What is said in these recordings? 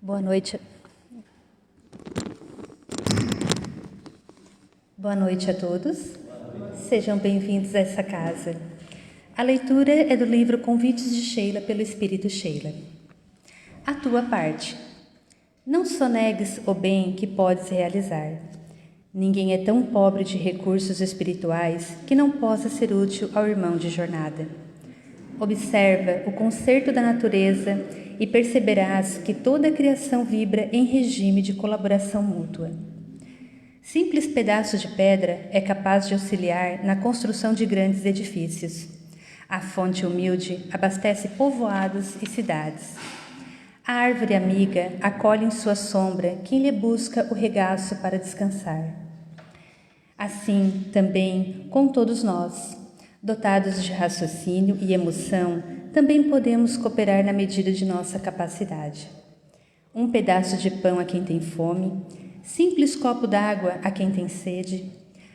Boa noite. Boa noite a todos. Sejam bem-vindos a essa casa. A leitura é do livro Convites de Sheila pelo Espírito Sheila. A tua parte. Não sonegues o bem que podes realizar. Ninguém é tão pobre de recursos espirituais que não possa ser útil ao irmão de jornada. Observa o concerto da natureza e perceberás que toda a criação vibra em regime de colaboração mútua. Simples pedaço de pedra é capaz de auxiliar na construção de grandes edifícios. A fonte humilde abastece povoados e cidades. A árvore amiga acolhe em sua sombra quem lhe busca o regaço para descansar. Assim, também, com todos nós, dotados de raciocínio e emoção, também podemos cooperar na medida de nossa capacidade. Um pedaço de pão a quem tem fome, simples copo d'água a quem tem sede,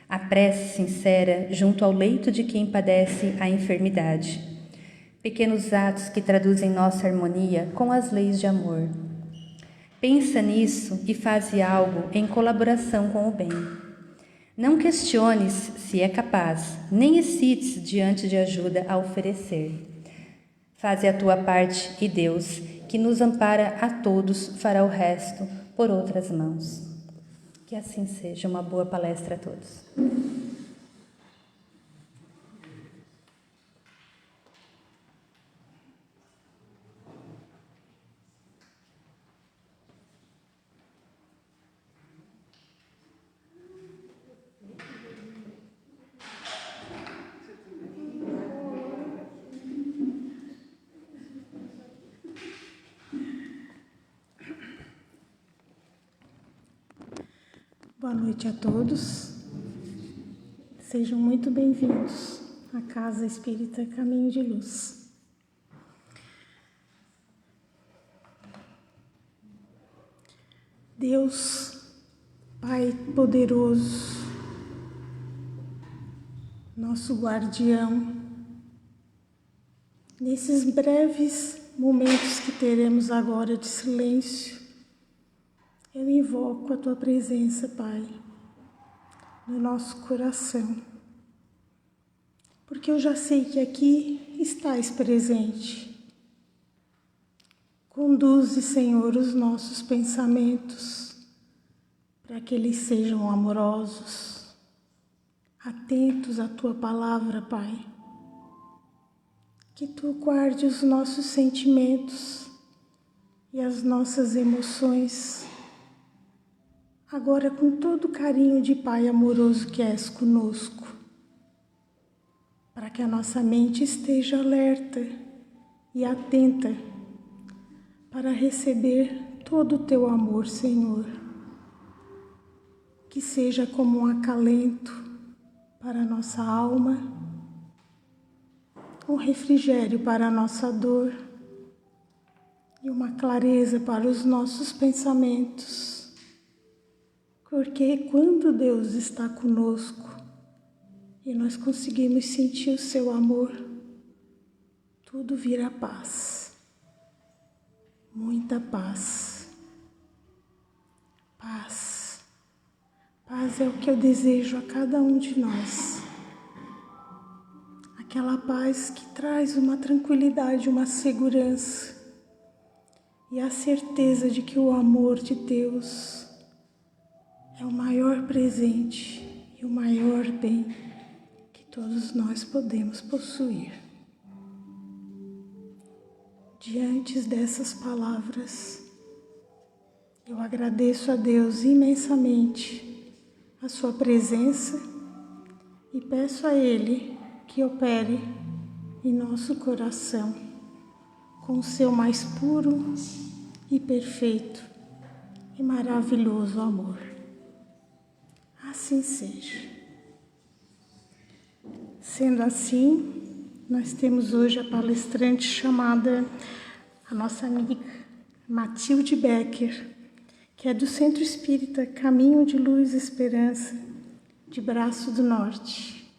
a prece sincera junto ao leito de quem padece a enfermidade. Pequenos atos que traduzem nossa harmonia com as leis de amor. Pensa nisso e faze algo em colaboração com o bem. Não questiones se é capaz, nem excites diante de ajuda a oferecer. Faze a tua parte e Deus, que nos ampara a todos, fará o resto por outras mãos. Que assim seja. Uma boa palestra a todos. Boa noite a todos. Sejam muito bem-vindos à Casa Espírita Caminho de Luz. Deus, Pai poderoso, nosso guardião, nesses breves momentos que teremos agora de silêncio, eu invoco a Tua presença, Pai, no nosso coração, porque eu já sei que aqui estás presente. Conduze, Senhor, os nossos pensamentos para que eles sejam amorosos, atentos à Tua palavra, Pai. Que Tu guarde os nossos sentimentos e as nossas emoções, agora com todo o carinho de Pai amoroso que és conosco, para que a nossa mente esteja alerta e atenta para receber todo o Teu amor, Senhor. Que seja como um acalento para a nossa alma, um refrigério para a nossa dor e uma clareza para os nossos pensamentos. Porque quando Deus está conosco e nós conseguimos sentir o Seu amor, tudo vira paz, muita paz. Paz. Paz é o que eu desejo a cada um de nós. Aquela paz que traz uma tranquilidade, uma segurança e a certeza de que o amor de Deus é o maior presente e o maior bem que todos nós podemos possuir. Diante dessas palavras, eu agradeço a Deus imensamente a Sua presença e peço a Ele que opere em nosso coração com o Seu mais puro e perfeito e maravilhoso amor. Assim seja. Sendo assim, nós temos hoje a palestrante chamada a nossa amiga Matilde Becker, que é do Centro Espírita Caminho de Luz e Esperança, de Braço do Norte.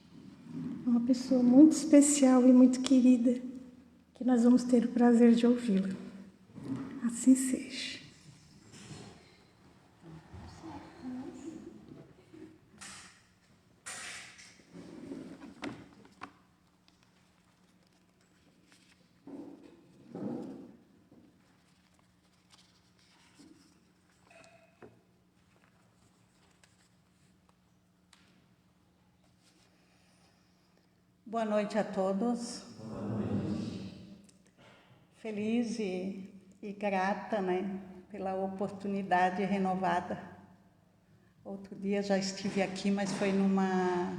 Uma pessoa muito especial e muito querida, que nós vamos ter o prazer de ouvi-la. Assim seja. Boa noite a todos. Feliz e grata, né, pela oportunidade renovada. Outro dia já estive aqui, mas foi numa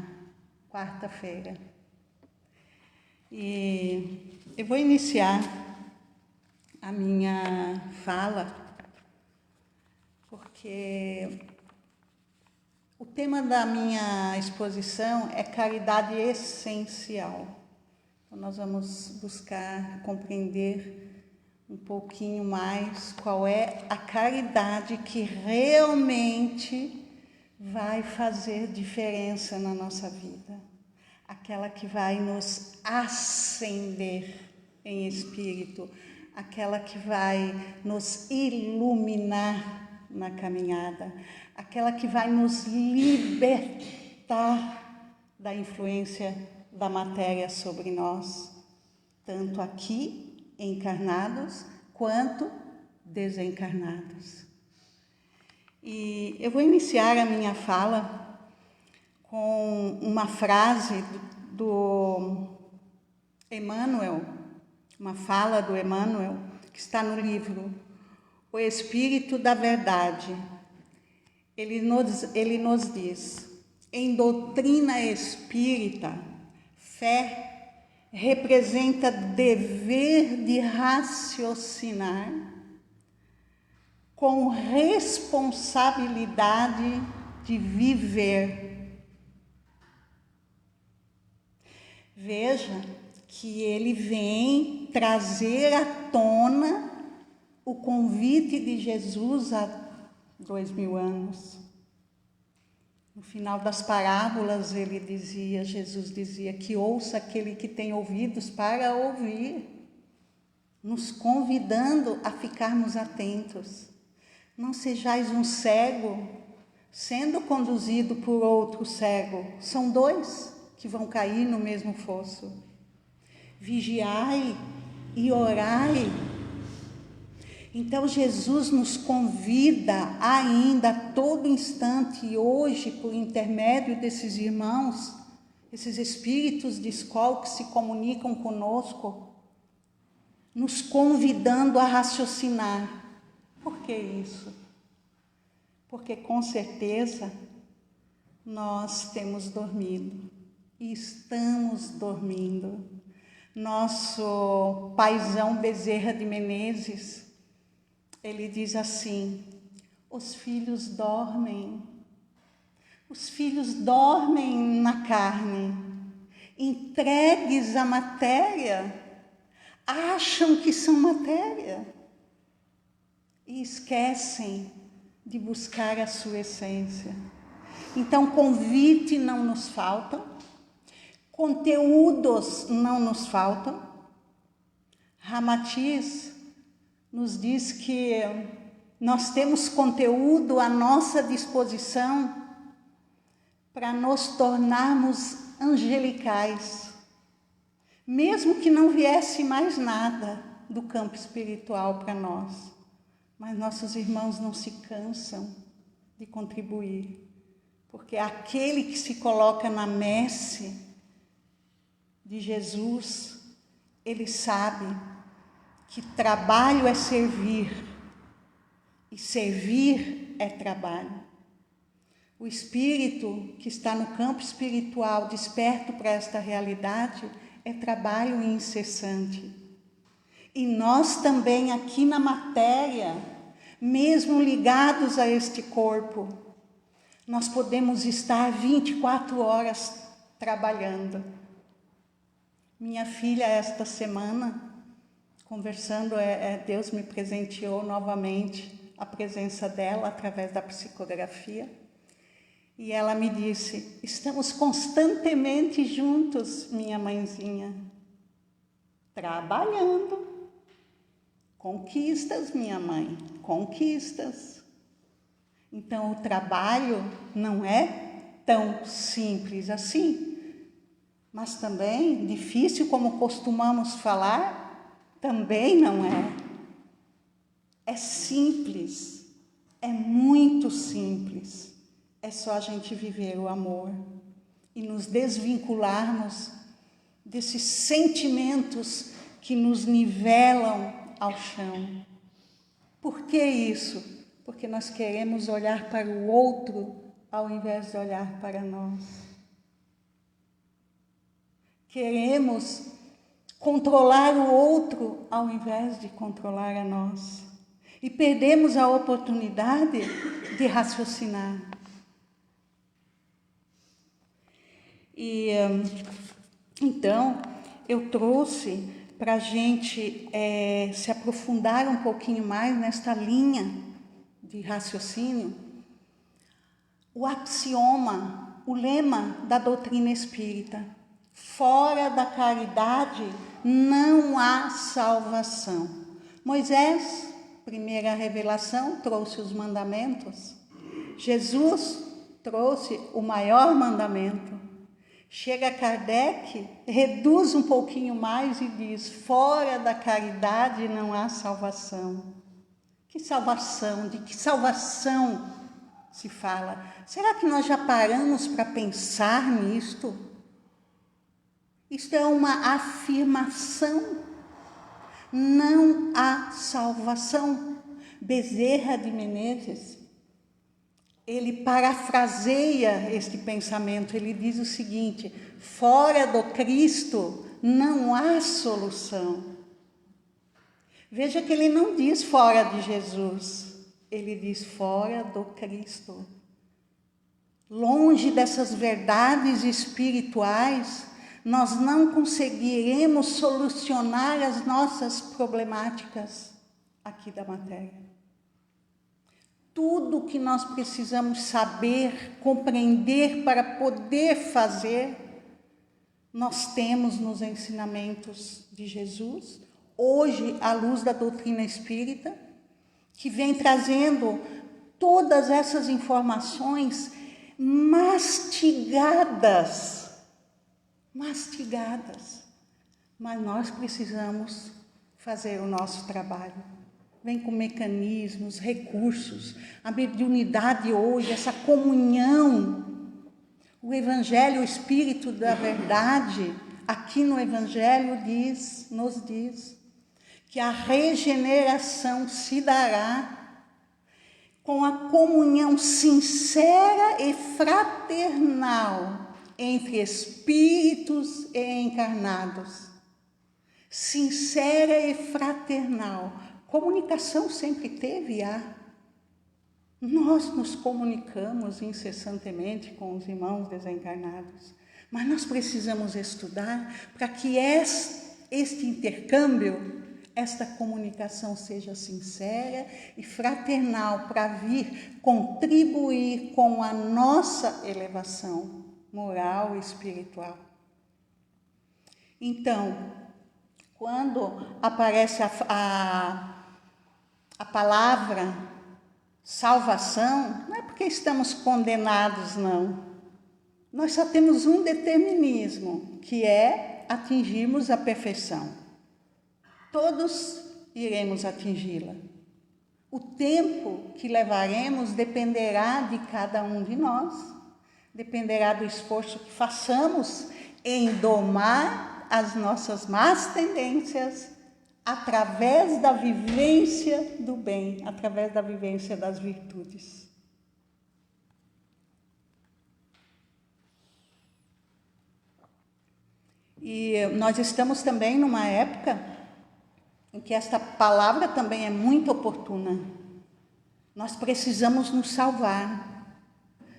quarta-feira. E eu vou iniciar a minha fala, porque o tema da minha exposição é caridade essencial. Então, nós vamos buscar compreender um pouquinho mais qual é a caridade que realmente vai fazer diferença na nossa vida. Aquela que vai nos acender em espírito, aquela que vai nos iluminar na caminhada, aquela que vai nos libertar da influência da matéria sobre nós, tanto aqui encarnados quanto desencarnados. E eu vou iniciar a minha fala com uma frase do Emmanuel, uma fala do Emmanuel, que está no livro O Espírito da Verdade. Ele nos diz: em doutrina espírita, fé representa dever de raciocinar com responsabilidade de viver. Veja que ele vem trazer à tona o convite de Jesus há 2000 anos. No final das parábolas, Jesus dizia que ouça aquele que tem ouvidos para ouvir, nos convidando a ficarmos atentos. Não sejais um cego sendo conduzido por outro cego. São dois que vão cair no mesmo fosso. Vigiai e orai. Então, Jesus nos convida ainda a todo instante, e hoje, por intermédio desses irmãos, esses espíritos de escola que se comunicam conosco, nos convidando a raciocinar. Por que isso? Porque, com certeza, nós temos dormido e estamos dormindo. Nosso paizão Bezerra de Menezes, ele diz assim: os filhos dormem na carne, entregues à matéria, acham que são matéria e esquecem de buscar a sua essência. Então, convite não nos faltam, conteúdos não nos faltam. Ramatiz nos diz que nós temos conteúdo à nossa disposição para nos tornarmos angelicais, mesmo que não viesse mais nada do campo espiritual para nós. Mas nossos irmãos não se cansam de contribuir, porque aquele que se coloca na messe de Jesus, ele sabe que trabalho é servir, e servir é trabalho. O espírito que está no campo espiritual, desperto para esta realidade, é trabalho incessante. E nós também aqui na matéria, mesmo ligados a este corpo, nós podemos estar 24 horas trabalhando. Minha filha, esta semana, conversando, Deus me presenteou novamente a presença dela através da psicografia. E ela me disse: estamos constantemente juntos, minha mãezinha, trabalhando. Conquistas, minha mãe, conquistas. Então, o trabalho não é tão simples assim, mas também difícil, como costumamos falar, também não é. É simples, é muito simples. É só a gente viver o amor e nos desvincularmos desses sentimentos que nos nivelam ao chão. Por que isso? Porque nós queremos olhar para o outro ao invés de olhar para nós. Queremos controlar o outro ao invés de controlar a nós. E perdemos a oportunidade de raciocinar. E então, eu trouxe para a gente se aprofundar um pouquinho mais nesta linha de raciocínio, o axioma, o lema da doutrina espírita: fora da caridade não há salvação. Moisés, primeira revelação, trouxe os mandamentos. Jesus trouxe o maior mandamento. Chega Kardec, reduz um pouquinho mais e diz: fora da caridade não há salvação. Que salvação? De que salvação se fala? Será que nós já paramos para pensar nisto? Isto é uma afirmação. Não há salvação. Bezerra de Menezes, ele parafraseia este pensamento. Ele diz o seguinte: fora do Cristo não há solução. Veja que ele não diz fora de Jesus, ele diz fora do Cristo. Longe dessas verdades espirituais, nós não conseguiremos solucionar as nossas problemáticas aqui da matéria. Tudo que nós precisamos saber, compreender para poder fazer, nós temos nos ensinamentos de Jesus, hoje à luz da doutrina espírita, que vem trazendo todas essas informações mastigadas. Mas nós precisamos fazer o nosso trabalho. Vem com mecanismos, recursos, a mediunidade hoje, essa comunhão. O Evangelho, o Espírito da Verdade, aqui no Evangelho nos diz que a regeneração se dará com a comunhão sincera e fraternal entre espíritos e encarnados. Sincera e fraternal. Comunicação sempre teve, Nós nos comunicamos incessantemente com os irmãos desencarnados, mas nós precisamos estudar para que este intercâmbio, esta comunicação seja sincera e fraternal, para vir contribuir com a nossa elevação moral e espiritual. Então, quando aparece a palavra salvação, não é porque estamos condenados, não. Nós só temos um determinismo, que é atingirmos a perfeição. Todos iremos atingi-la. O tempo que levaremos dependerá de cada um de nós, dependerá do esforço que façamos em domar as nossas más tendências através da vivência do bem, através da vivência das virtudes. E nós estamos também numa época em que esta palavra também é muito oportuna. Nós precisamos nos salvar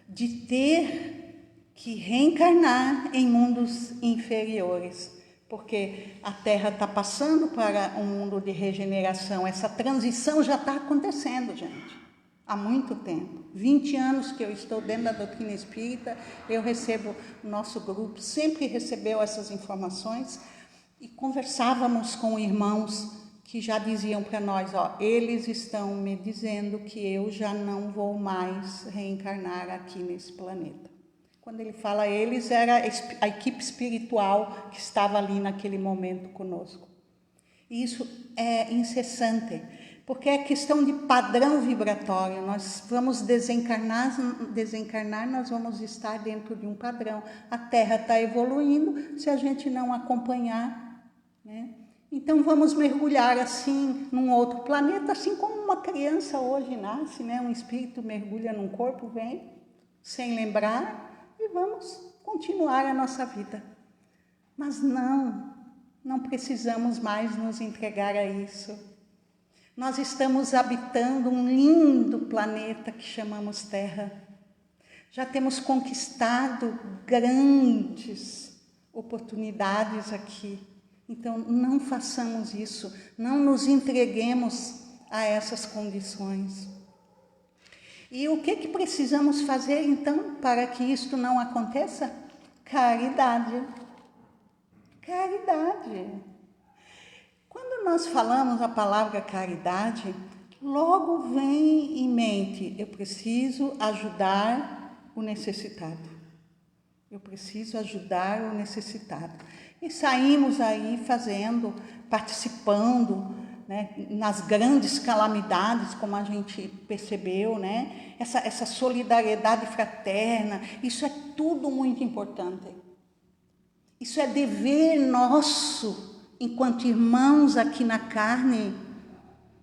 de ter que reencarnar em mundos inferiores, porque a Terra está passando para um mundo de regeneração. Essa transição já está acontecendo, gente, há muito tempo. 20 anos que eu estou dentro da doutrina espírita, eu recebo, o nosso grupo sempre recebeu essas informações e conversávamos com irmãos que já diziam para nós, eles estão me dizendo que eu já não vou mais reencarnar aqui nesse planeta. Quando ele fala eles, era a equipe espiritual que estava ali naquele momento conosco. E isso é incessante. Porque é questão de padrão vibratório. Nós vamos desencarnar, nós vamos estar dentro de um padrão. A Terra está evoluindo, se a gente não acompanhar, né? Então vamos mergulhar assim num outro planeta, assim como uma criança hoje nasce, né? Um espírito mergulha num corpo, vem, sem lembrar, e vamos continuar a nossa vida. Mas não precisamos mais nos entregar a isso. Nós estamos habitando um lindo planeta que chamamos Terra. Já temos conquistado grandes oportunidades aqui. Então, não façamos isso, não nos entreguemos a essas condições. E o que precisamos fazer, então, para que isto não aconteça? Caridade. Caridade. Quando nós falamos a palavra caridade, logo vem em mente, eu preciso ajudar o necessitado. Eu preciso ajudar o necessitado. E saímos aí fazendo, participando, né, nas grandes calamidades, como a gente percebeu, né? Essa solidariedade fraterna, isso é tudo muito importante. Isso é dever nosso, enquanto irmãos aqui na carne,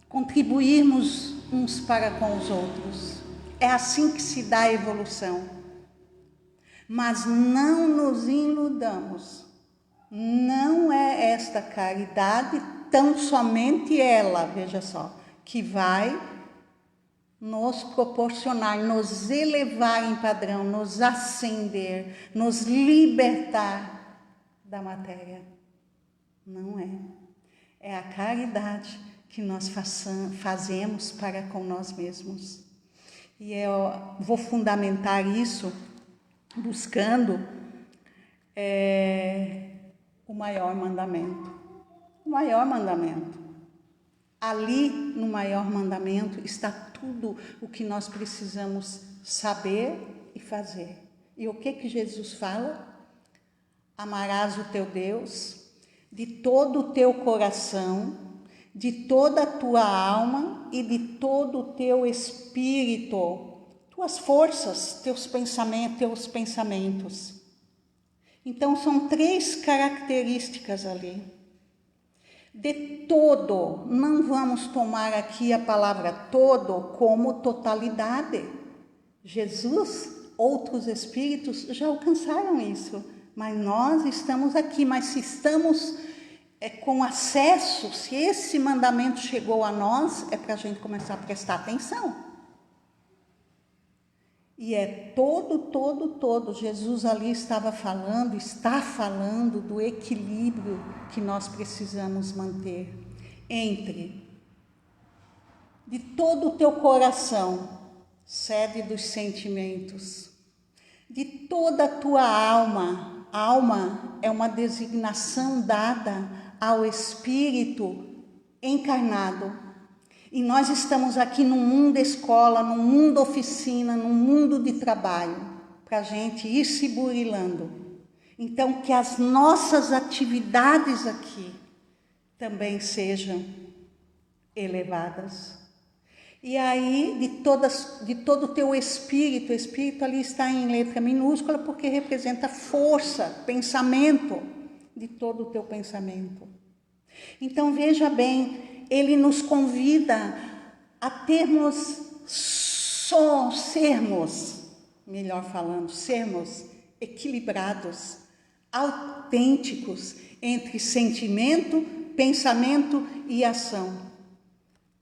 contribuirmos uns para com os outros. É assim que se dá a evolução. Mas não nos iludamos. Não é esta caridade, tão somente ela, veja só, que vai nos proporcionar, nos elevar em padrão, nos ascender, nos libertar da matéria. Não é. É a caridade que nós fazemos para com nós mesmos. E eu vou fundamentar isso buscando o maior mandamento. O maior mandamento. Ali, no maior mandamento, está tudo o que nós precisamos saber e fazer. E o que Jesus fala? Amarás o teu Deus de todo o teu coração, de toda a tua alma e de todo o teu espírito, tuas forças, teus pensamentos. Então, são 3 características ali. De todo, não vamos tomar aqui a palavra todo como totalidade. Jesus, outros espíritos já alcançaram isso, mas nós estamos aqui. Mas se estamos com acesso, se esse mandamento chegou a nós, é para a gente começar a prestar atenção. E é todo. Jesus ali está falando do equilíbrio que nós precisamos manter entre de todo o teu coração, sede dos sentimentos, de toda a tua alma. Alma é uma designação dada ao espírito encarnado. E nós estamos aqui num mundo escola, num mundo oficina, num mundo de trabalho, para a gente ir se burilando. Então, que as nossas atividades aqui também sejam elevadas. E aí, de todo o teu espírito, o espírito ali está em letra minúscula, porque representa força, pensamento, de todo o teu pensamento. Então, veja bem, ele nos convida a sermos equilibrados, autênticos entre sentimento, pensamento e ação.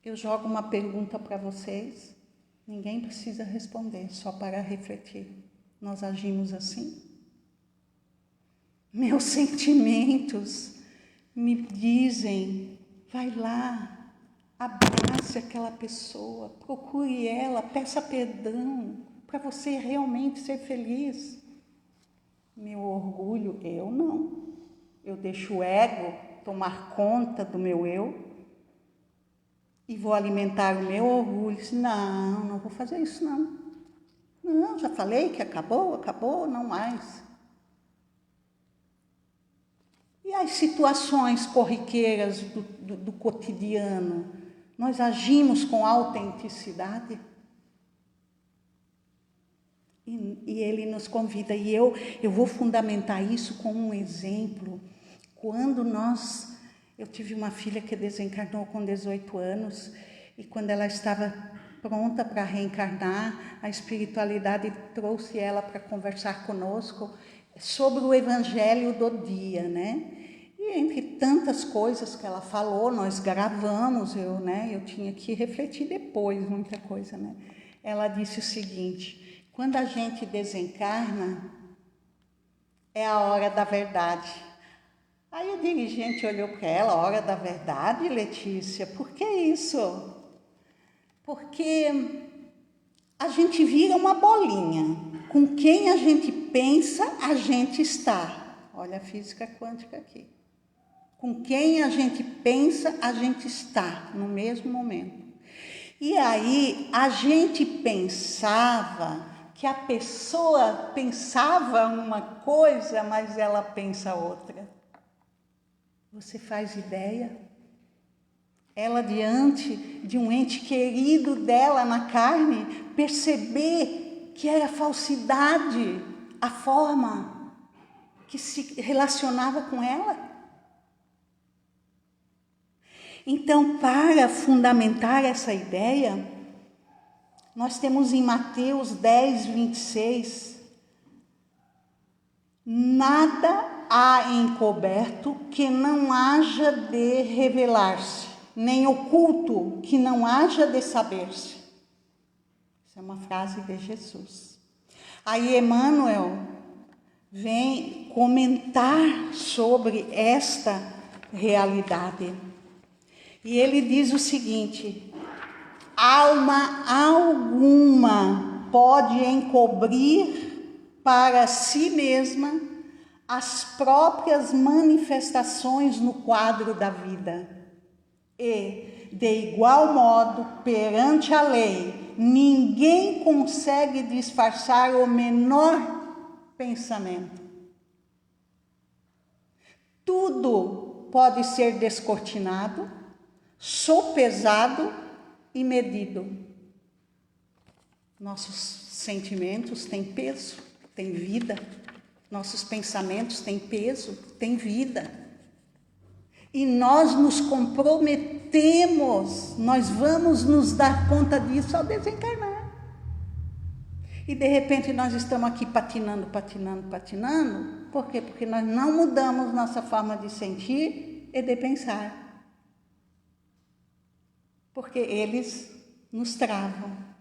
Eu jogo uma pergunta para vocês, ninguém precisa responder, só para refletir. Nós agimos assim? Meus sentimentos me dizem: vai lá, abrace aquela pessoa, procure ela, peça perdão, para você realmente ser feliz. Meu orgulho, eu não. Eu deixo o ego tomar conta do meu eu e vou alimentar o meu orgulho. Não vou fazer isso não. Não, já falei que acabou, não mais. E as situações corriqueiras do cotidiano, Nós agimos com autenticidade? E ele nos convida, e eu vou fundamentar isso com um exemplo. Quando eu tive uma filha que desencarnou com 18 anos, e quando ela estava pronta para reencarnar, a espiritualidade trouxe ela para conversar conosco sobre o evangelho do dia, né? E entre tantas coisas que ela falou, nós gravamos, eu tinha que refletir depois, muita coisa, né? Ela disse o seguinte: quando a gente desencarna, é a hora da verdade. Aí o dirigente olhou para ela: hora da verdade, Letícia? Por que isso? Porque a gente vira uma bolinha. Com quem a gente pensa, a gente está. Olha a física quântica aqui. Com quem a gente pensa, a gente está no mesmo momento. E aí a gente pensava que a pessoa pensava uma coisa, mas ela pensa outra. Você faz ideia? Ela, diante de um ente querido dela na carne, perceber que era falsidade a forma que se relacionava com ela? Então, para fundamentar essa ideia, nós temos em Mateus 10, 26, nada há encoberto que não haja de revelar-se, nem oculto que não haja de saber-se. Isso é uma frase de Jesus. Aí Emmanuel vem comentar sobre esta realidade. E ele diz o seguinte: alma alguma pode encobrir para si mesma as próprias manifestações no quadro da vida. E, de igual modo, perante a lei, ninguém consegue disfarçar o menor pensamento. Tudo pode ser descortinado, sopesado e medido. Nossos sentimentos têm peso, têm vida. Nossos pensamentos têm peso, têm vida. E nós nos comprometemos, nós vamos nos dar conta disso ao desencarnar. E de repente nós estamos aqui patinando. Por quê? Porque nós não mudamos nossa forma de sentir e de pensar. Porque eles nos travam.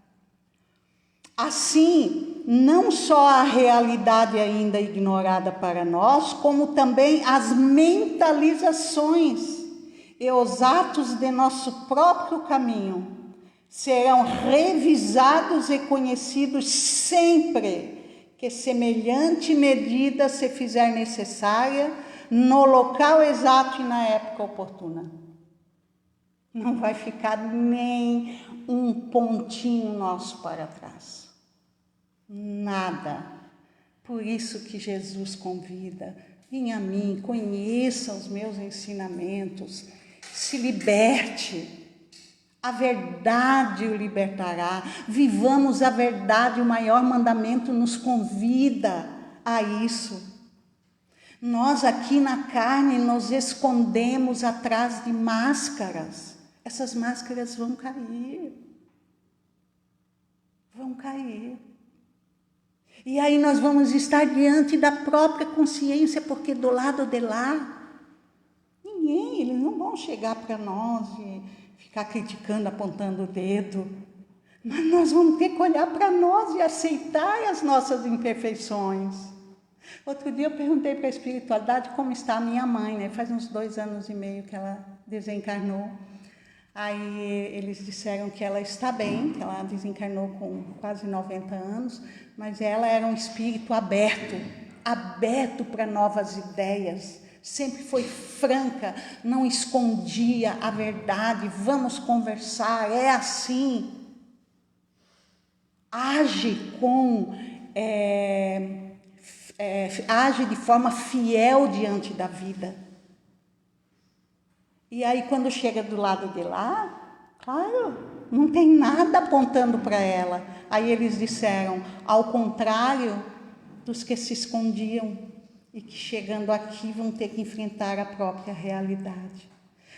Assim, não só a realidade ainda ignorada para nós, como também as mentalizações e os atos de nosso próprio caminho serão revisados e conhecidos sempre que semelhante medida se fizer necessária no local exato e na época oportuna. Não vai ficar nem um pontinho nosso para trás. Nada. Por isso que Jesus convida: venha a mim, conheça os meus ensinamentos, se liberte. A verdade o libertará. Vivamos a verdade, o maior mandamento nos convida a isso. Nós aqui na carne nos escondemos atrás de máscaras. Essas máscaras vão cair. Vão cair. E aí nós vamos estar diante da própria consciência, porque do lado de lá, eles não vão chegar para nós e ficar criticando, apontando o dedo. Mas nós vamos ter que olhar para nós e aceitar as nossas imperfeições. Outro dia eu perguntei para a espiritualidade como está a minha mãe, né? Faz uns 2 anos e meio que ela desencarnou. Aí eles disseram que ela está bem, que ela desencarnou com quase 90 anos, mas ela era um espírito aberto para novas ideias, sempre foi franca, não escondia a verdade. Vamos conversar, é assim. Age age de forma fiel diante da vida. E aí, quando chega do lado de lá, Claro, não tem nada apontando para ela. Aí eles disseram, ao contrário dos que se escondiam e que chegando aqui vão ter que enfrentar a própria realidade.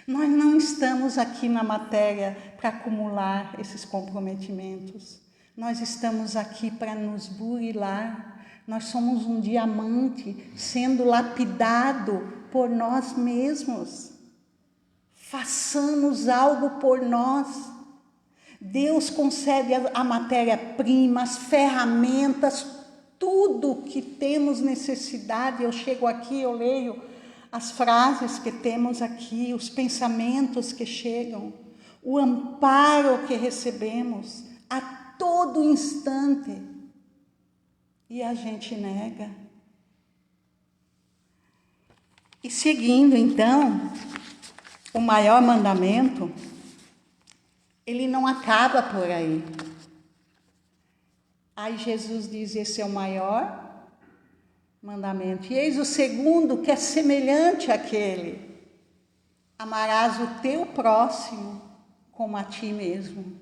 Nós não estamos aqui na matéria para acumular esses comprometimentos. Nós estamos aqui para nos burilar. Nós somos um diamante sendo lapidado por nós mesmos. Façamos algo por nós. Deus concede a matéria-prima, as ferramentas, tudo que temos necessidade. Eu chego aqui, eu leio as frases que temos aqui, os pensamentos que chegam, o amparo que recebemos a todo instante. E a gente nega. E seguindo, então, o maior mandamento, ele não acaba por aí. Aí Jesus diz, esse é o maior mandamento. E eis o segundo, que é semelhante àquele. Amarás o teu próximo como a ti mesmo.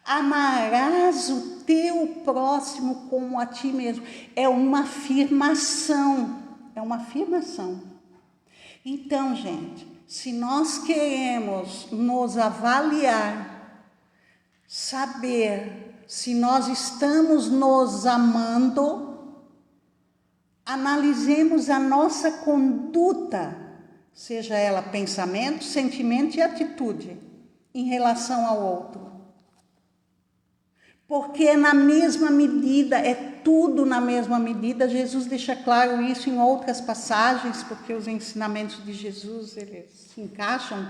Amarás o teu próximo como a ti mesmo. É uma afirmação. É uma afirmação. Então, gente, se nós queremos nos avaliar, saber se nós estamos nos amando, analisemos a nossa conduta, seja ela pensamento, sentimento e atitude, em relação ao outro. Porque é na mesma medida, é tudo na mesma medida. Jesus deixa claro isso em outras passagens, porque os ensinamentos de Jesus, eles se encaixam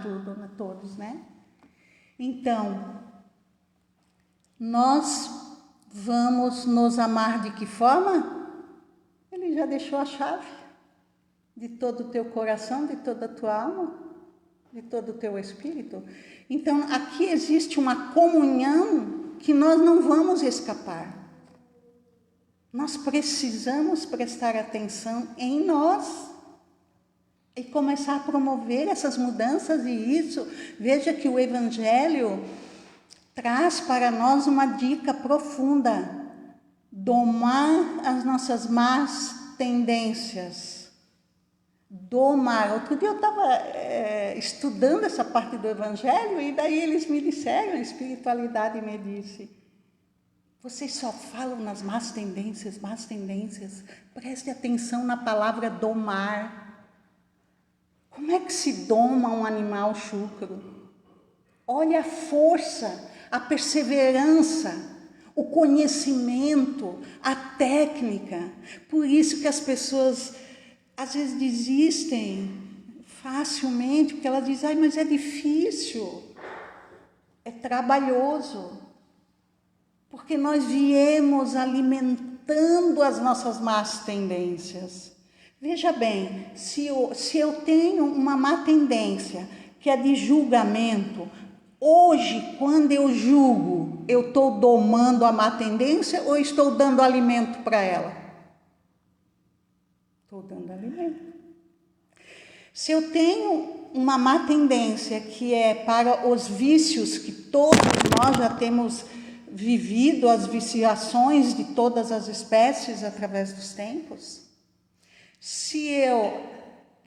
todos, né? Então, nós vamos nos amar de que forma? Ele já deixou a chave de todo o teu coração, de toda a tua alma, de todo o teu espírito. Então, aqui existe uma comunhão que nós não vamos escapar. Nós precisamos prestar atenção em nós e começar a promover essas mudanças. E isso, veja que o Evangelho traz para nós uma dica profunda: domar as nossas más tendências. Domar. Outro dia eu estava estudando essa parte do Evangelho e daí eles me disseram, a espiritualidade me disse, vocês só falam nas más tendências. Preste atenção na palavra domar. Como é que se doma um animal chúcaro? Olha a força, a perseverança, o conhecimento, a técnica. Por isso que as pessoas às vezes desistem facilmente, porque elas dizem, mas é difícil, é trabalhoso. Porque nós viemos alimentando as nossas más tendências. Veja bem, se eu tenho uma má tendência, que é de julgamento, hoje, quando eu julgo, eu estou domando a má tendência ou estou dando alimento para ela? Estou dando alimento. Se eu tenho uma má tendência, que é para os vícios, que todos nós já temos vivido, as viciações de todas as espécies através dos tempos, se eu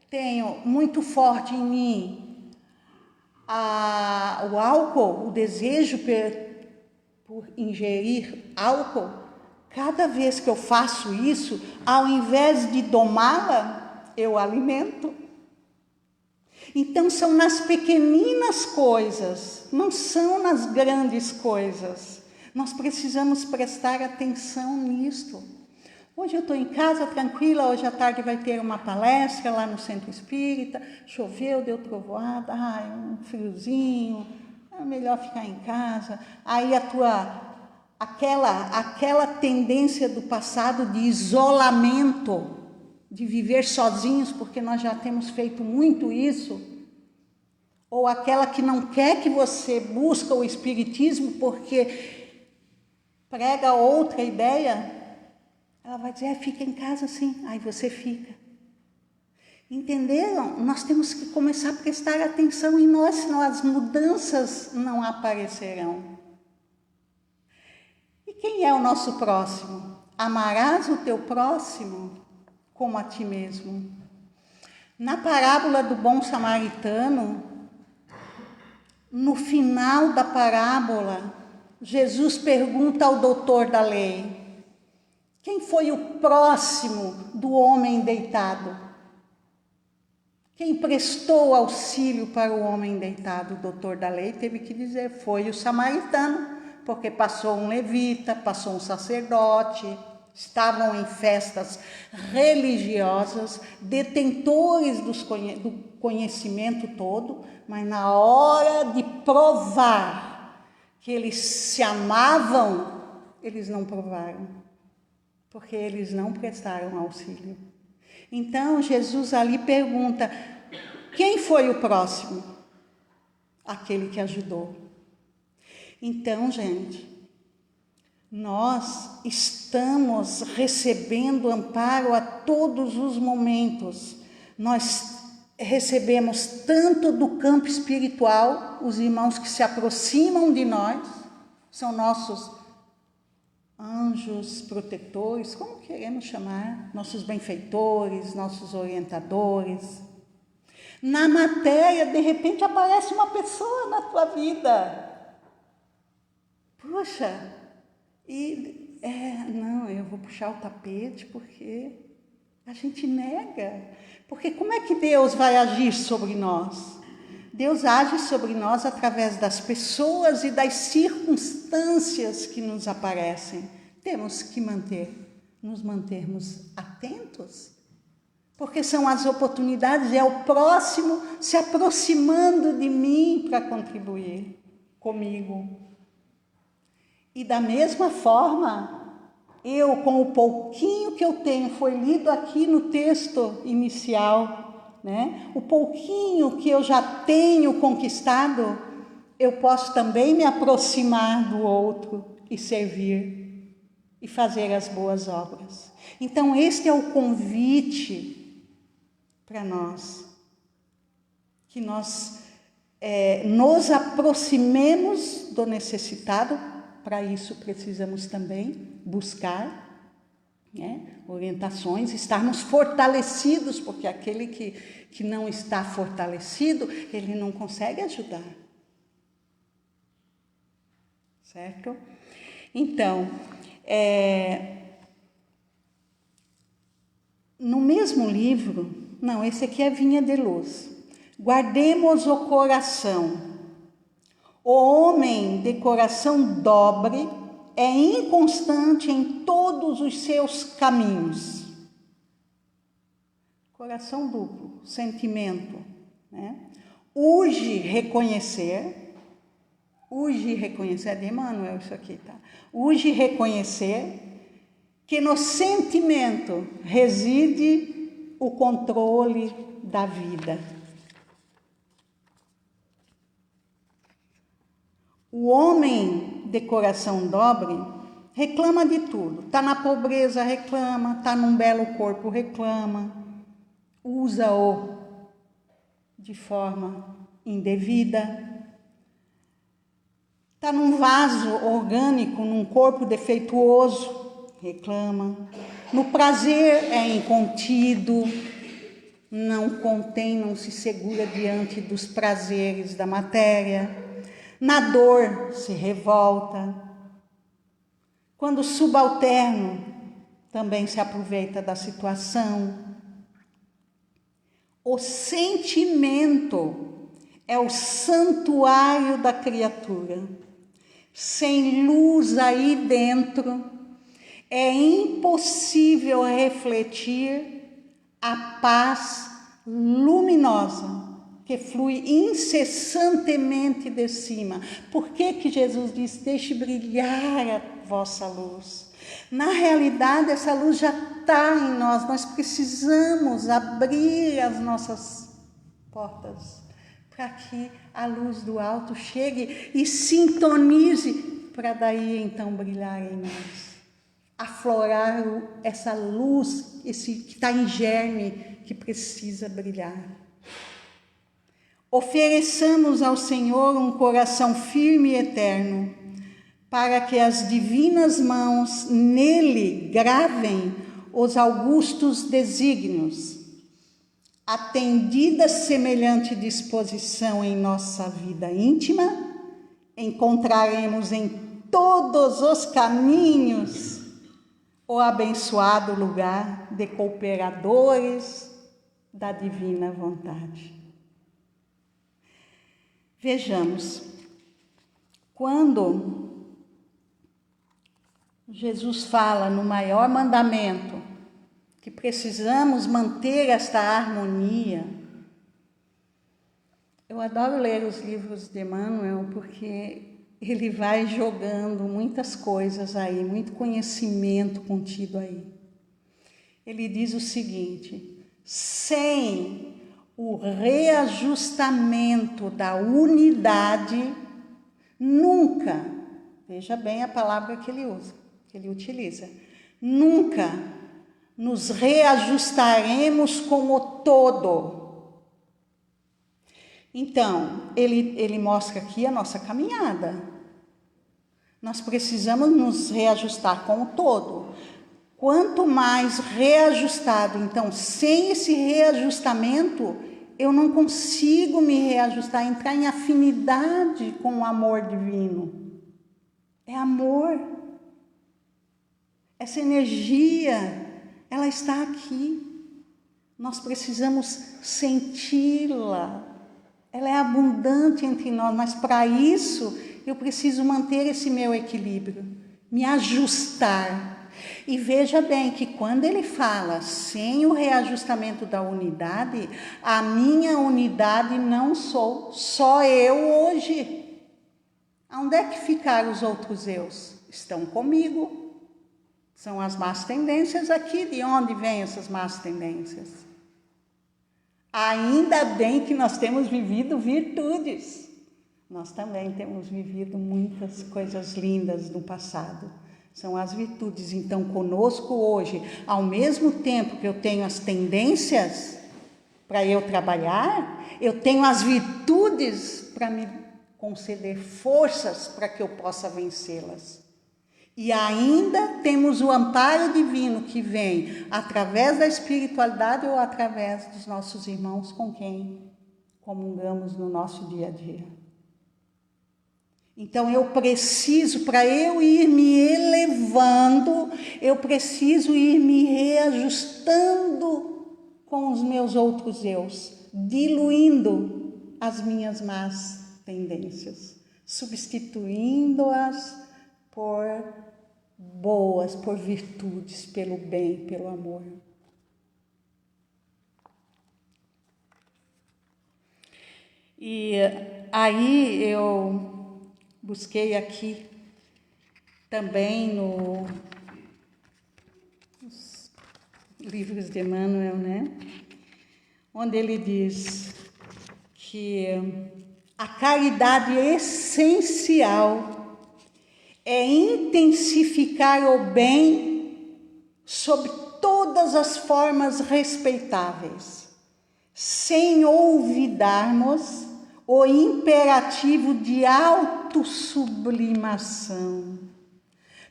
tenho muito forte em mim o álcool, o desejo por ingerir álcool, cada vez que eu faço isso, ao invés de domá-la, eu alimento. Então, são nas pequeninas coisas, não são nas grandes coisas. Nós precisamos prestar atenção nisto. Hoje eu estou em casa tranquila, hoje à tarde vai ter uma palestra lá no Centro Espírita, choveu, deu trovoada, um friozinho, é melhor ficar em casa. Aí aquela tendência do passado de isolamento, de viver sozinhos, porque nós já temos feito muito isso, ou aquela que não quer que você busque o espiritismo porque prega outra ideia, ela vai dizer, fica em casa sim, aí você fica. Entenderam? Nós temos que começar a prestar atenção em nós, senão as mudanças não aparecerão. E quem é o nosso próximo? Amarás o teu próximo como a ti mesmo. Na parábola do bom samaritano, no final da parábola, Jesus pergunta ao doutor da lei: quem foi o próximo do homem deitado? Quem prestou auxílio para o homem deitado? O doutor da lei teve que dizer: foi o samaritano, porque passou um levita, passou um sacerdote, estavam em festas religiosas, detentores do conhecimento todo, mas na hora de provar que eles se amavam, eles não provaram, porque eles não prestaram auxílio. Então, Jesus ali pergunta: quem foi o próximo? Aquele que ajudou. Então, gente, nós estamos recebendo amparo a todos os momentos. Nós recebemos tanto do campo espiritual, os irmãos que se aproximam de nós, são nossos anjos protetores, como queremos chamar, nossos benfeitores, nossos orientadores. Na matéria, de repente, aparece uma pessoa na tua vida. Puxa, não, eu vou puxar o tapete porque a gente nega. Porque como é que Deus vai agir sobre nós? Deus age sobre nós através das pessoas e das circunstâncias que nos aparecem. Temos que nos mantermos atentos, porque são as oportunidades, é o próximo se aproximando de mim para contribuir comigo. E da mesma forma, eu, com o pouquinho que eu tenho, foi lido aqui no texto inicial, né? O pouquinho que eu já tenho conquistado, eu posso também me aproximar do outro e servir e fazer as boas obras. Então, este é o convite para nós, que nós nos aproximemos do necessitado. Para isso precisamos também buscar orientações, estarmos fortalecidos, porque aquele que não está fortalecido, ele não consegue ajudar. Certo? Então, no mesmo livro, não, esse aqui é Vinha de Luz. Guardemos o coração. O homem de coração dobre é inconstante em todos os seus caminhos. Coração duplo, sentimento, né? Urge reconhecer, é de Emmanuel isso aqui, tá? Urge reconhecer que no sentimento reside o controle da vida. O homem de coração dobre reclama de tudo. Está na pobreza, reclama. Está num belo corpo, reclama. Usa-o de forma indevida. Está num vaso orgânico, num corpo defeituoso, reclama. No prazer é incontido, não contém, não se segura diante dos prazeres da matéria. Na dor se revolta. Quando subalterno, também se aproveita da situação. O sentimento é o santuário da criatura. Sem luz aí dentro, é impossível refletir a paz luminosa que flui incessantemente de cima. Por que Jesus diz: deixe brilhar a vossa luz? Na realidade, essa luz já está em nós precisamos abrir as nossas portas para que a luz do alto chegue e sintonize, para daí então brilhar em nós. Aflorar essa luz, esse que está em germe, que precisa brilhar. Ofereçamos ao Senhor um coração firme e eterno, para que as divinas mãos nele gravem os augustos desígnios. Atendida semelhante disposição em nossa vida íntima, encontraremos em todos os caminhos o abençoado lugar de cooperadores da divina vontade. Vejamos, quando Jesus fala no maior mandamento que precisamos manter esta harmonia, eu adoro ler os livros de Emmanuel porque ele vai jogando muitas coisas aí, muito conhecimento contido aí. Ele diz o seguinte: sem o reajustamento da unidade, nunca, veja bem a palavra que ele usa, que ele utiliza, nunca nos reajustaremos com o todo. Então, ele mostra aqui a nossa caminhada. Nós precisamos nos reajustar com o todo. Quanto mais reajustado, então, sem esse reajustamento, eu não consigo me reajustar, entrar em afinidade com o amor divino. É amor. Essa energia, ela está aqui. Nós precisamos senti-la. Ela é abundante entre nós, mas para isso eu preciso manter esse meu equilíbrio, me ajustar. E veja bem que quando ele fala sem o reajustamento da unidade, a minha unidade não sou só eu hoje. Onde é que ficaram os outros eus? Estão comigo. São as más tendências aqui. De onde vêm essas más tendências? Ainda bem que nós temos vivido virtudes. Nós também temos vivido muitas coisas lindas no passado. São as virtudes. Então, conosco hoje, ao mesmo tempo que eu tenho as tendências para eu trabalhar, eu tenho as virtudes para me conceder forças para que eu possa vencê-las. E ainda temos o amparo divino que vem através da espiritualidade ou através dos nossos irmãos com quem comungamos no nosso dia a dia. Então, eu preciso, para eu ir me elevando, eu preciso ir me reajustando com os meus outros eus, diluindo as minhas más tendências, substituindo-as por boas, por virtudes, pelo bem, pelo amor. E aí eu busquei aqui também nos livros de Emmanuel, né? Onde ele diz que a caridade essencial é intensificar o bem sob todas as formas respeitáveis, sem olvidarmos o imperativo de autossublimação,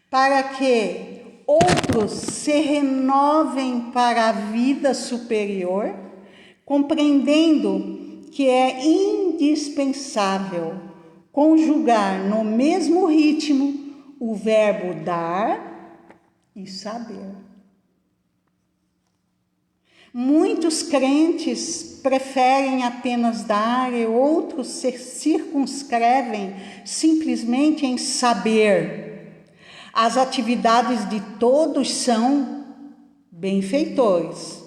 para que outros se renovem para a vida superior, compreendendo que é indispensável conjugar no mesmo ritmo o verbo dar e saber. Muitos crentes preferem apenas dar e outros se circunscrevem simplesmente em saber. As atividades de todos são benfeitores.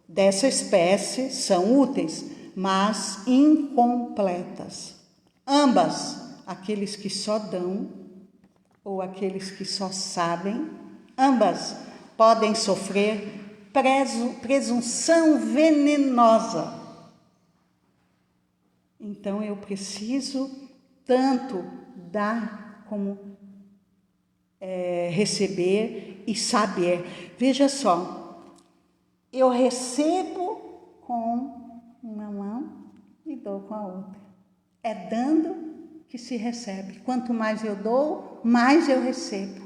Dessa espécie são úteis, mas incompletas. Ambas, aqueles que só dão ou aqueles que só sabem, ambas podem sofrer presunção venenosa. Então, eu preciso tanto dar como receber e saber. Veja só, eu recebo com uma mão e dou com a outra. É dando que se recebe. Quanto mais eu dou, mais eu recebo.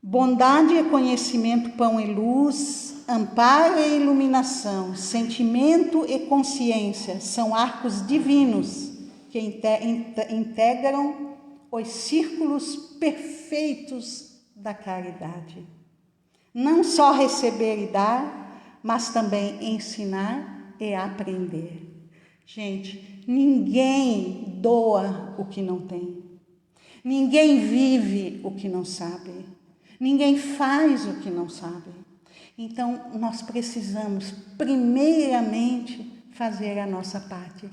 Bondade é conhecimento, pão e luz, amparo e iluminação, sentimento e consciência são arcos divinos que integram os círculos perfeitos da caridade. Não só receber e dar, mas também ensinar e aprender. Gente, ninguém doa o que não tem. Ninguém vive o que não sabe. Ninguém faz o que não sabe. Então, nós precisamos, primeiramente, fazer a nossa parte.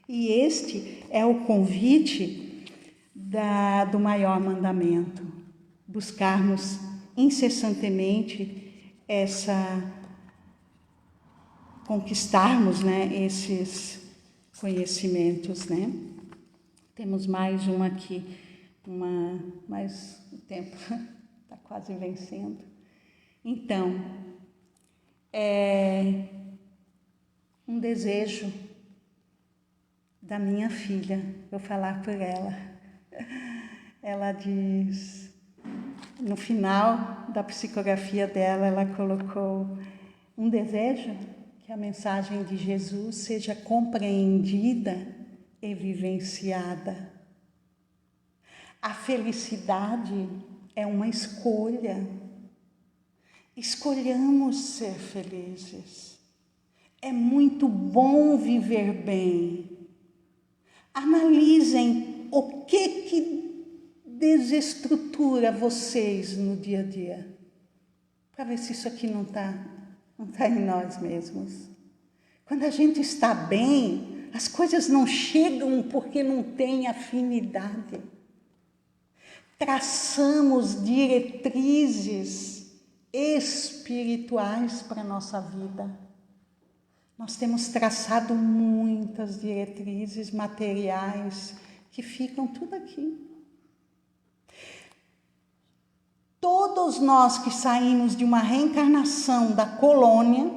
E este é o convite do maior mandamento. Buscarmos incessantemente conquistarmos, né, esses conhecimentos, né? Temos mais uma aqui, mas o tempo está quase vencendo. Então, é um desejo da minha filha, vou falar por ela. Ela diz, no final da psicografia dela, ela colocou um desejo que a mensagem de Jesus seja compreendida e vivenciada. A felicidade é uma escolha. Escolhamos ser felizes. É muito bom viver bem. Analisem o que desestrutura vocês no dia a dia, para ver se isso aqui não está em nós mesmos. Quando a gente está bem, as coisas não chegam porque não tem afinidade. Traçamos diretrizes espirituais para a nossa vida. Nós temos traçado muitas diretrizes materiais que ficam tudo aqui. Todos nós que saímos de uma reencarnação da colônia,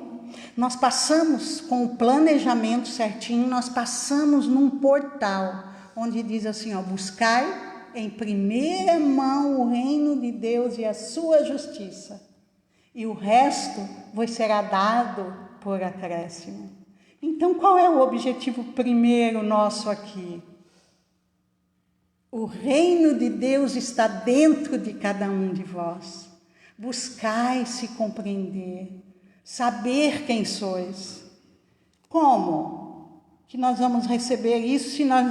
nós passamos com o planejamento certinho, nós passamos num portal onde diz assim, ó, buscai em primeira mão o reino de Deus e a sua justiça, e o resto vos será dado por acréscimo. Então, qual é o objetivo primeiro nosso aqui? O reino de Deus está dentro de cada um de vós. Buscai se compreender, saber quem sois. Como que nós vamos receber isso se nós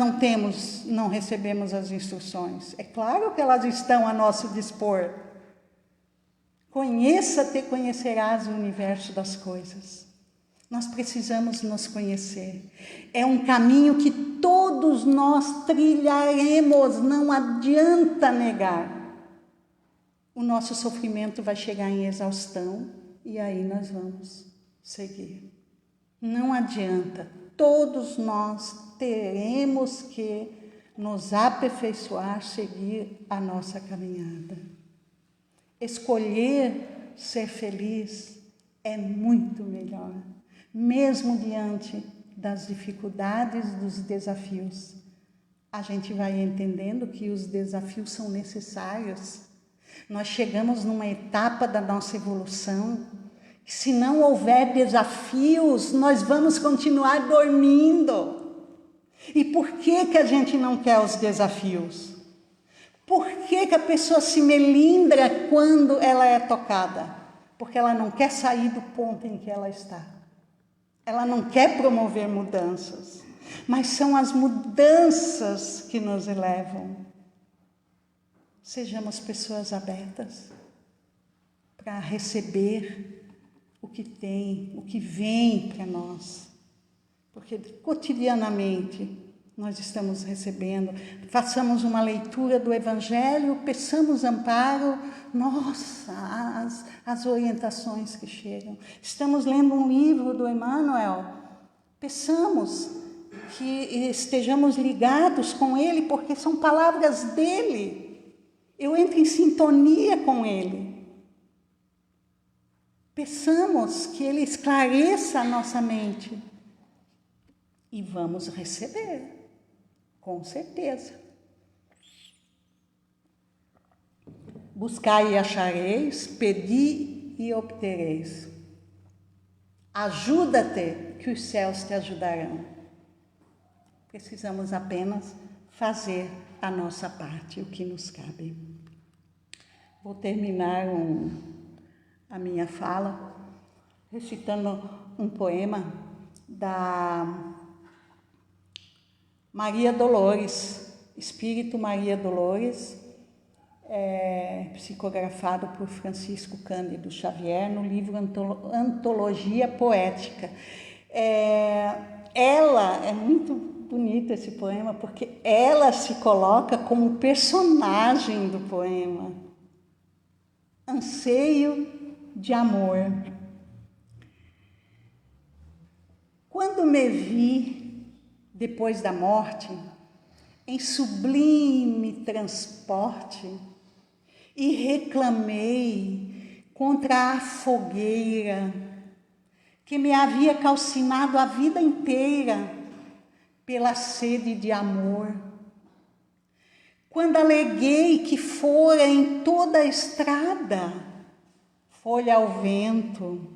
não recebemos as instruções? É claro que elas estão a nosso dispor. Conheça-te, conhecerás o universo das coisas. Nós precisamos nos conhecer. É um caminho que todos nós trilharemos, não adianta negar. O nosso sofrimento vai chegar em exaustão e aí nós vamos seguir. Não adianta, todos nós teremos que nos aperfeiçoar, seguir a nossa caminhada. Escolher ser feliz é muito melhor. Mesmo diante das dificuldades, dos desafios, a gente vai entendendo que os desafios são necessários. Nós chegamos numa etapa da nossa evolução que, se não houver desafios, nós vamos continuar dormindo. E por que a gente não quer os desafios? Por que a pessoa se melindra quando ela é tocada? Porque ela não quer sair do ponto em que ela está. Ela não quer promover mudanças, mas são as mudanças que nos elevam. Sejamos pessoas abertas para receber o que tem, o que vem para nós. Porque cotidianamente nós estamos recebendo, façamos uma leitura do Evangelho, peçamos amparo, nossa, as orientações que chegam. Estamos lendo um livro do Emmanuel, peçamos que estejamos ligados com ele, porque são palavras dele. Eu entro em sintonia com ele. Peçamos que Ele esclareça a nossa mente e vamos receber, com certeza. Buscai e achareis, pedi e obtereis. Ajuda-te, que os céus te ajudarão. Precisamos apenas fazer a nossa parte, o que nos cabe. Vou terminar a minha fala recitando um poema da Maria Dolores, Espírito Maria Dolores, psicografado por Francisco Cândido Xavier, no livro Antologia Poética. Ela, é muito bonito esse poema, porque ela se coloca como personagem do poema. Anseio de amor. Quando me vi, depois da morte, em sublime transporte, e reclamei contra a fogueira que me havia calcinado a vida inteira pela sede de amor. Quando aleguei que fora em toda a estrada folha ao vento,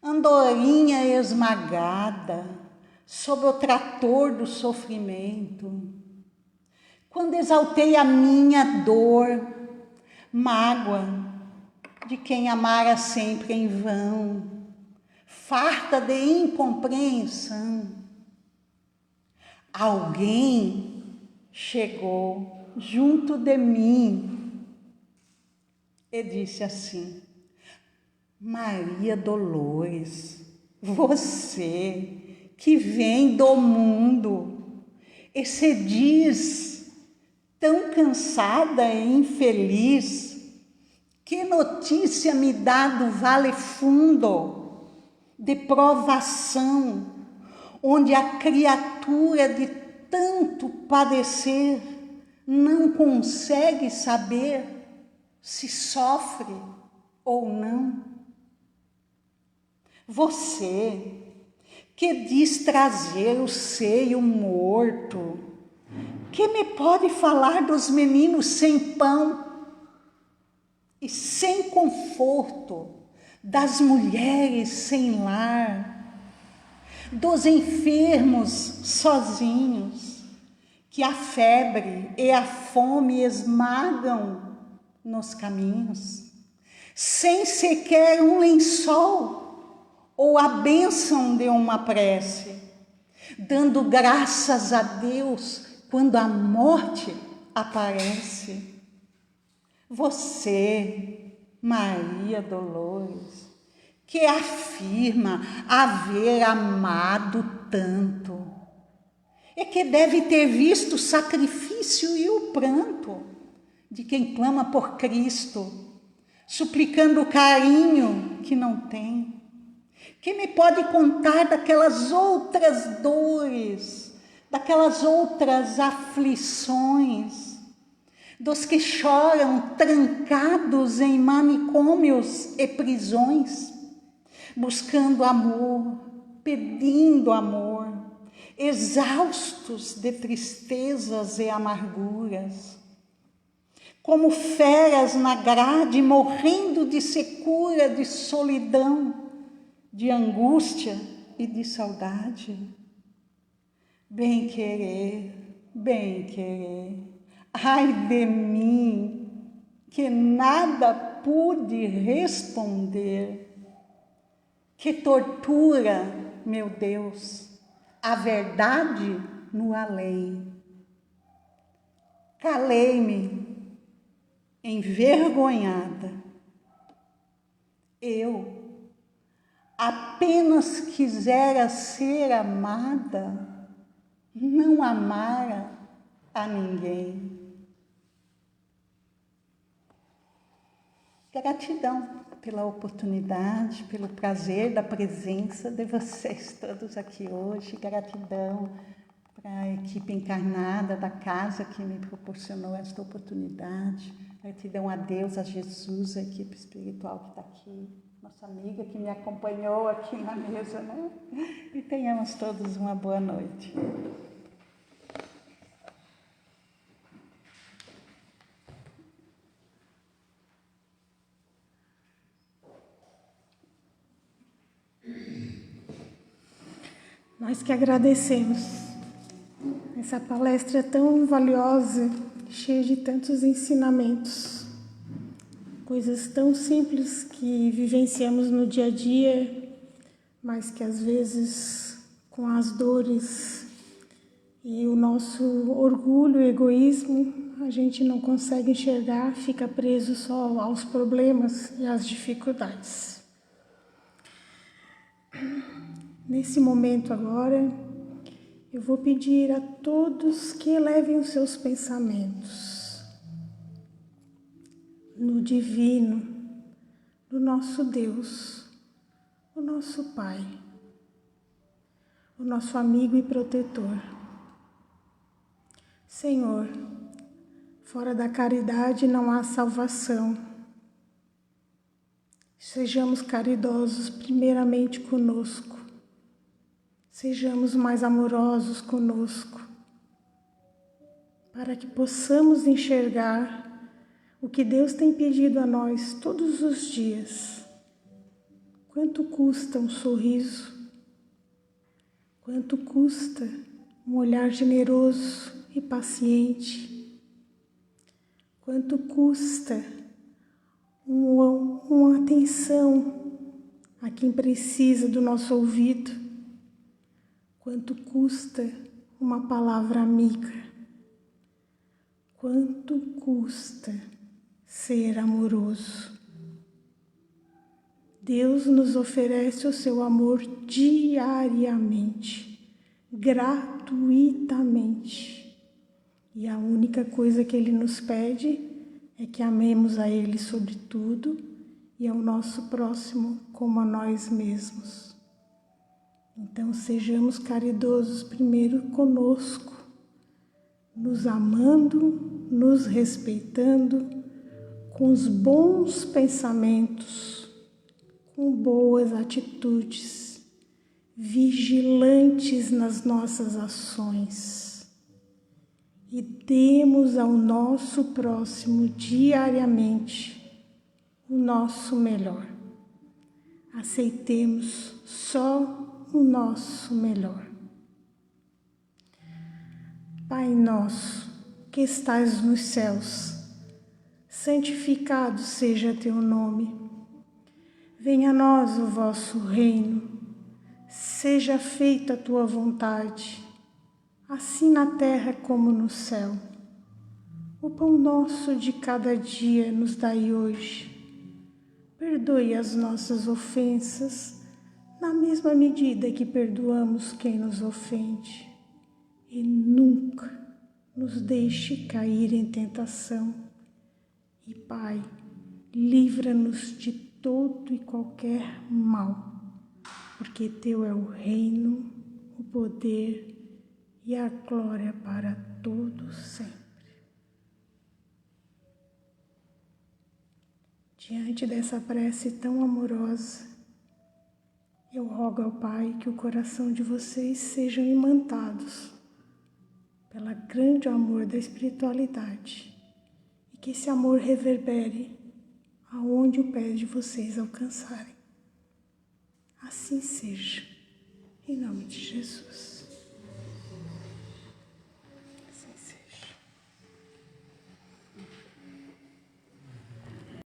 andorinha esmagada sob o trator do sofrimento, quando exaltei a minha dor, mágoa de quem amara sempre em vão, farta de incompreensão, alguém chegou junto de mim e disse assim: Maria Dolores, você que vem do mundo e se diz tão cansada e infeliz, que notícia me dá do vale fundo de provação, onde a criatura de tanto padecer não consegue saber se sofre ou não? Você que diz trazer o seio morto, que me pode falar dos meninos sem pão e sem conforto, das mulheres sem lar, dos enfermos sozinhos, que a febre e a fome esmagam nos caminhos, sem sequer um lençol ou a bênção de uma prece, dando graças a Deus quando a morte aparece. Você, Maria Dolores, que afirma haver amado tanto, e que deve ter visto o sacrifício e o pranto de quem clama por Cristo, suplicando o carinho que não tem, que me pode contar daquelas outras dores, daquelas outras aflições, dos que choram trancados em manicômios e prisões, buscando amor, pedindo amor, exaustos de tristezas e amarguras, como feras na grade, morrendo de secura, de solidão, de angústia e de saudade. Bem querer, ai de mim, que nada pude responder. Que tortura, meu Deus, a verdade no além. Calei-me, envergonhada. Eu apenas quisera ser amada, não amara a ninguém. Gratidão pela oportunidade, pelo prazer da presença de vocês todos aqui hoje. Gratidão para a equipe encarnada da casa que me proporcionou esta oportunidade. Gratidão a Deus, a Jesus, a equipe espiritual que está aqui. nossa amiga que me acompanhou aqui na mesa, né? E tenhamos todos uma boa noite. Nós que agradecemos essa palestra tão valiosa, cheia de tantos ensinamentos, coisas tão simples que vivenciamos no dia a dia, mas que às vezes com as dores e o nosso orgulho e egoísmo a gente não consegue enxergar, fica preso só aos problemas e às dificuldades. Nesse momento agora, eu vou pedir a todos que elevem os seus pensamentos no divino, no nosso Deus, o nosso Pai, o nosso amigo e protetor. Senhor, fora da caridade não há salvação. Sejamos caridosos primeiramente conosco. Sejamos mais amorosos conosco, para que possamos enxergar o que Deus tem pedido a nós todos os dias. Quanto custa um sorriso? Quanto custa um olhar generoso e paciente? Quanto custa uma atenção a quem precisa do nosso ouvido? Quanto custa uma palavra amiga? Quanto custa ser amoroso? Deus nos oferece o seu amor diariamente, gratuitamente. E a única coisa que Ele nos pede é que amemos a Ele sobre tudo e ao nosso próximo como a nós mesmos. Então, sejamos caridosos primeiro conosco, nos amando, nos respeitando, com os bons pensamentos, com boas atitudes, vigilantes nas nossas ações. E demos ao nosso próximo diariamente o nosso melhor. Aceitemos só o nosso melhor. Pai nosso, que estais nos céus, santificado seja teu nome. Venha a nós o vosso reino. Seja feita a tua vontade, assim na terra como no céu. O pão nosso de cada dia nos dai hoje. Perdoe as nossas ofensas, na mesma medida que perdoamos quem nos ofende. E nunca nos deixe cair em tentação. E, Pai, livra-nos de todo e qualquer mal, porque Teu é o reino, o poder e a glória para todos sempre. Diante dessa prece tão amorosa, eu rogo ao Pai que o coração de vocês sejam imantados pelo grande amor da espiritualidade e que esse amor reverbere aonde o pé de vocês alcançarem. Assim seja, em nome de Jesus.